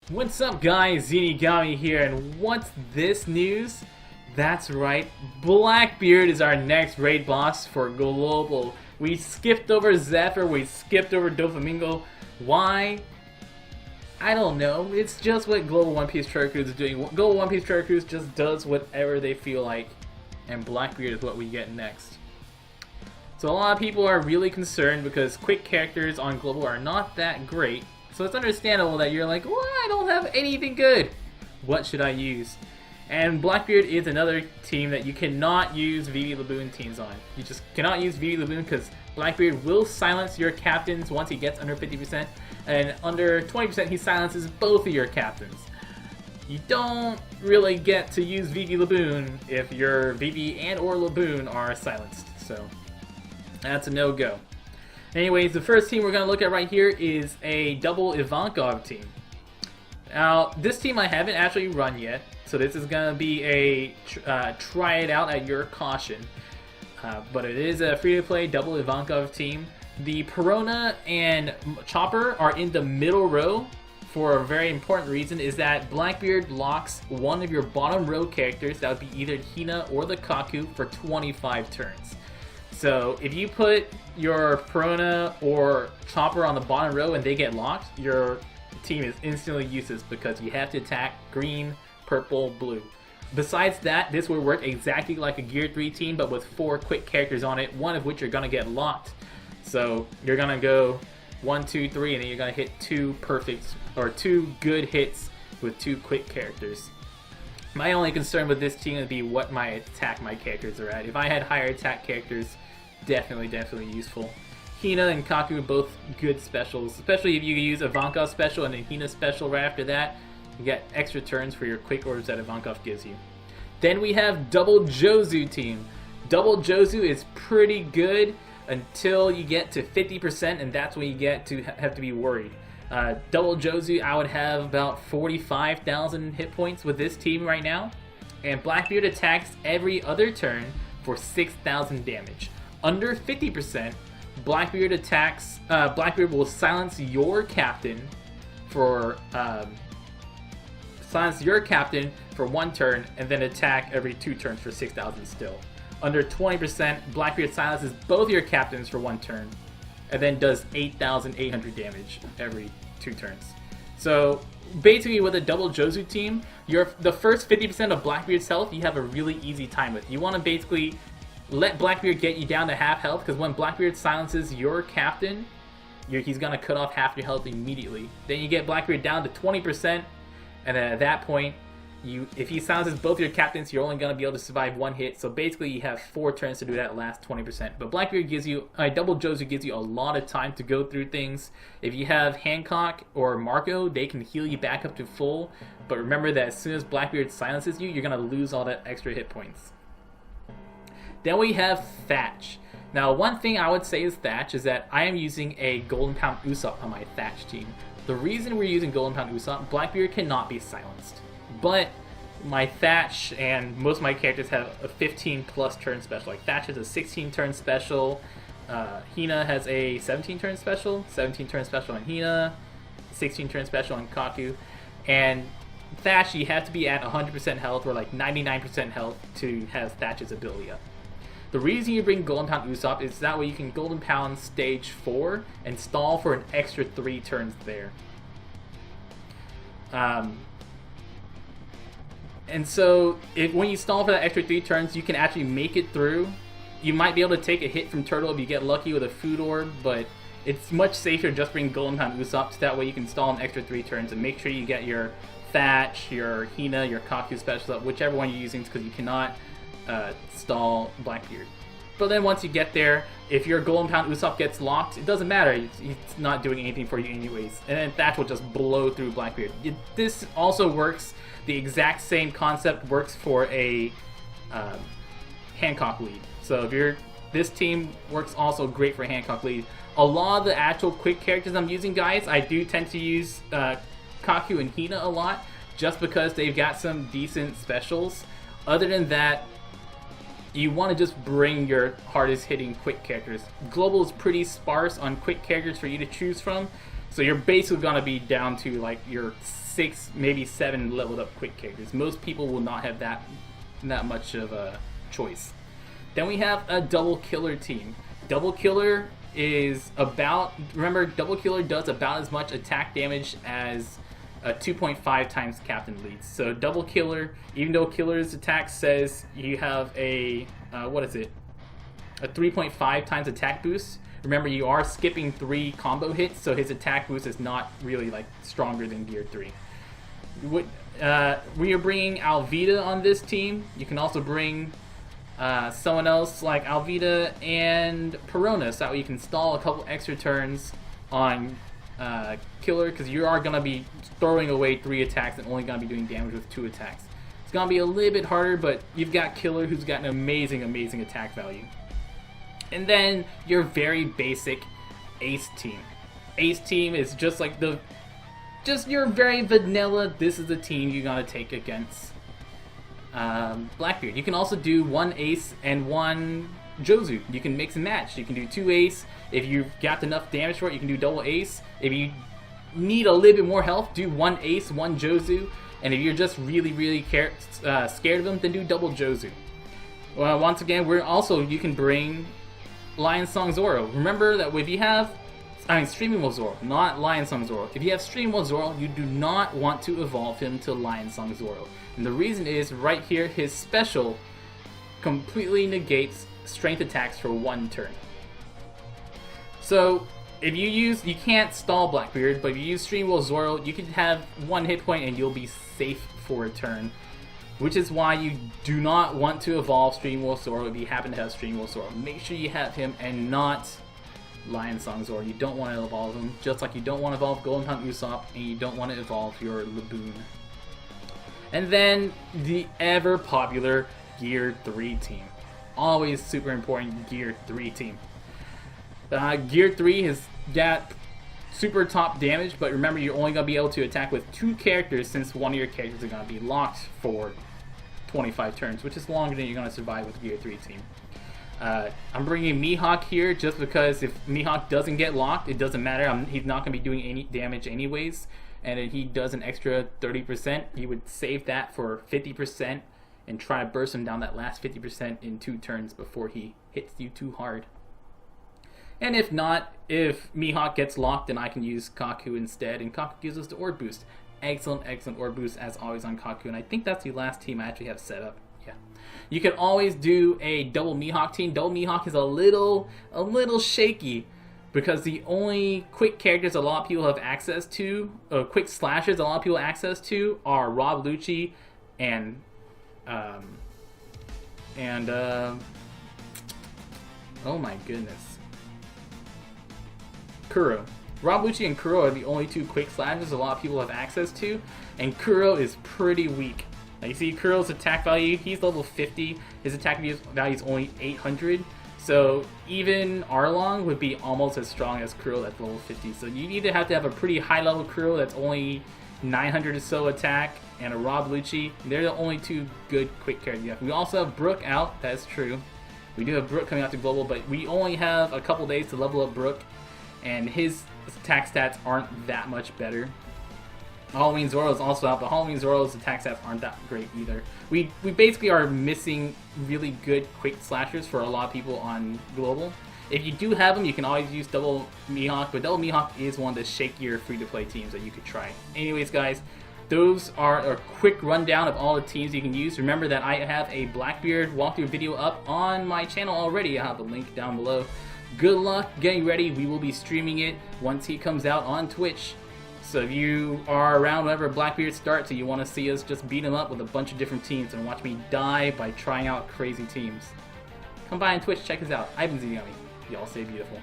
What's up guys, Zinigami here, and what's this news? That's right, Blackbeard is our next raid boss for Global. We skipped over Zephyr, we skipped over Doflamingo. Why? I don't know, it's just what Global One Piece Treasure Cruise is doing. Global One Piece Treasure Cruise just does whatever they feel like, and Blackbeard is what we get next. So a lot of people are really concerned because quick characters on Global are not that great. So it's understandable that you're like, well, I don't have anything good. What should I use? And Blackbeard is another team that you cannot use VV Laboon teams on. You just cannot use VV Laboon because Blackbeard will silence your captains once he gets under 50%. And under 20% he silences both of your captains. You don't really get to use VV Laboon if your VV and or Laboon are silenced. So that's a no-go. Anyways, the first team we're going to look at right here is a double Ivanka team. Now, this team I haven't actually run yet, so this is going to be a try it out at your caution. But it is a free-to-play double Ivanka team. The Perona and Chopper are in the middle row for a very important reason, is that Blackbeard locks one of your bottom row characters, that would be either Hina or the Kaku, for 25 turns. So if you put your Perona or Chopper on the bottom row and they get locked, your team is instantly useless because you have to attack green, purple, blue. Besides that, this will work exactly like a Gear 3 team, but with 4 quick characters on it, one of which you're going to get locked. So you're going to go 1, 2, 3, and then you're going to hit 2 good hits with 2 quick characters. My only concern with this team would be what my characters are at. If I had higher attack characters, definitely useful. Hina and Kaku both good specials, especially if you use Ivanka special and then Hina special right after that. You get extra turns for your quick orbs that Ivanka gives you. Then we have Double Jozu team. Double Jozu is pretty good until you get to 50%, and that's when you get to have to be worried. Double Jozu, I would have about 45,000 hit points with this team right now, and Blackbeard attacks every other turn for 6,000 damage. Under 50%, Blackbeard attacks. Blackbeard will silence your captain for 1 turn, and then attack every 2 turns for 6,000 still. Under 20%, Blackbeard silences both your captains for 1 turn, and then does 8,800 damage every 2 turns. So basically, with a double Jozu team, the first 50% of Blackbeard's health you have a really easy time with. You want to basically let Blackbeard get you down to half health, because when Blackbeard silences your captain, he's going to cut off half your health immediately. Then you get Blackbeard down to 20%, and then at that point, if he silences both your captains, you're only going to be able to survive 1 hit. So basically, you have 4 turns to do that last 20%. But Blackbeard gives you, Double Jozu gives you a lot of time to go through things. If you have Hancock or Marco, they can heal you back up to full. But remember that as soon as Blackbeard silences you, you're going to lose all that extra hit points. Then we have Thatch. Now, one thing I would say is Thatch is that I am using a Golden Pound Usopp on my Thatch team. The reason we're using Golden Pound Usopp, Blackbeard cannot be silenced. But my Thatch and most of my characters have a 15 plus turn special. Like Thatch has a 16 turn special, Hina has a 17 turn special on Hina, 16 turn special on Kaku, and Thatch you have to be at 100% health or like 99% health to have Thatch's ability up. The reason you bring Golden Pound Usopp is that way you can Golden Pound stage 4 and stall for an extra 3 turns there. And so, when you stall for that extra 3 turns, you can actually make it through. You might be able to take a hit from Turtle if you get lucky with a food orb, but it's much safer just bring Golden Pound Usopp, so that way you can stall an extra 3 turns and make sure you get your Thatch, your Hina, your Kaku special up, whichever one you're using, because you cannot stall Blackbeard. But then once you get there, if your Golden Pound Usopp gets locked, it doesn't matter. He's not doing anything for you anyways. And then Thatch will just blow through Blackbeard. This also works. The exact same concept works for a Hancock lead. So if this team works also great for Hancock lead. A lot of the actual quick characters I'm using, guys, I do tend to use Kaku and Hina a lot, just because they've got some decent specials. Other than that, you want to just bring your hardest hitting quick characters. Global is pretty sparse on quick characters for you to choose from, So you're basically gonna be down to like your 6, maybe 7 leveled up quick characters. Most people will not have that much of a choice. Then we have a double killer team. Double killer is about, remember, double killer does about as much attack damage as a 2.5 times Captain Leads. So double killer, even though killer's attack says you have a what is it? A 3.5 times attack boost. Remember, you are skipping 3 combo hits, so his attack boost is not really like stronger than Gear 3. We are bringing Alvida on this team. You can also bring someone else like Alvida and Perona, so that way you can stall a couple extra turns on killer, because you are going to be throwing away 3 attacks and only going to be doing damage with 2 attacks. It's going to be a little bit harder, but you've got killer who's got an amazing attack value. And then your very basic ace team. Ace team is just like your very vanilla, this is the team you're going to take against Blackbeard. You can also do 1 ace and 1 Jozu. You can mix and match. You can do 2 ace. If you've got enough damage for it, you can do double ace. If you need a little bit more health, do 1 ace, 1 Jozu. And if you're just really scared of them, then do double Jozu. Well, once again, you can bring Lion Song Zoro. Remember that if you have, Streaming Wolf Zoro, not Lion Song Zoro. If you have Streaming Wolf Zoro, you do not want to evolve him to Lion Song Zoro. And the reason is, right here, his special completely negates strength attacks for 1 turn. So, if you can't stall Blackbeard, but if you use Streaming Wolf Zoro, you can have 1 hit point and you'll be safe for a turn. Which is why you do not want to evolve Streaming Wolf Zoro if you happen to have Streaming Wolf Zoro. Make sure you have him and not Lion Song Zoro. You don't want to evolve him, just like you don't want to evolve Golden Hunt Usopp, and you don't want to evolve your Laboon. And then the ever popular Gear 3 team. Always super important Gear 3 team. Gear 3 has got super top damage, but remember, you're only going to be able to attack with 2 characters, since one of your characters are going to be locked for 25 turns, which is longer than you're going to survive with the Gear 3 team. I'm bringing Mihawk here just because if Mihawk doesn't get locked, it doesn't matter. He's not going to be doing any damage anyways, and if he does an extra 30%, you would save that for 50% and try to burst him down that last 50% in 2 turns before he hits you too hard. And if not, if Mihawk gets locked, then I can use Kaku instead, and Kaku gives us the orb boost. Excellent orb boost as always on Kaku, and I think that's the last team I actually have set up. Yeah, you can always do a double Mihawk team. Double Mihawk is a little shaky because the only quick characters a lot of people have access to, quick slashers a lot of people have access to, are Rob Lucci and oh my goodness, Kuro. Rob Lucci and Kuro are the only 2 quick slashers a lot of people have access to, and Kuro is pretty weak. Now you see Kuro's attack value, he's level 50, his attack value is only 800, so even Arlong would be almost as strong as Kuro that's level 50, so you either have to have a pretty high level Kuro that's only 900 or so attack, and a Rob Lucci. They're the only 2 good quick characters you have. We also have Brook out, that's true. We do have Brook coming out to Global, but we only have a couple days to level up Brook, and his attack stats aren't that much better. Halloween Zoro is also out, but Halloween Zoro's attack stats aren't that great either. We basically are missing really good quick slashers for a lot of people on Global. If you do have them, you can always use Double Mihawk, but Double Mihawk is one of the shakier free-to-play teams that you could try. Anyways, guys, those are a quick rundown of all the teams you can use. Remember that I have a Blackbeard walkthrough video up on my channel already. I have the link down below. Good luck getting ready. We will be streaming it once he comes out on Twitch. So if you are around whenever Blackbeard starts and you want to see us just beat him up with a bunch of different teams and watch me die by trying out crazy teams, come by on Twitch, check us out. I've been Yummy. Y'all stay beautiful.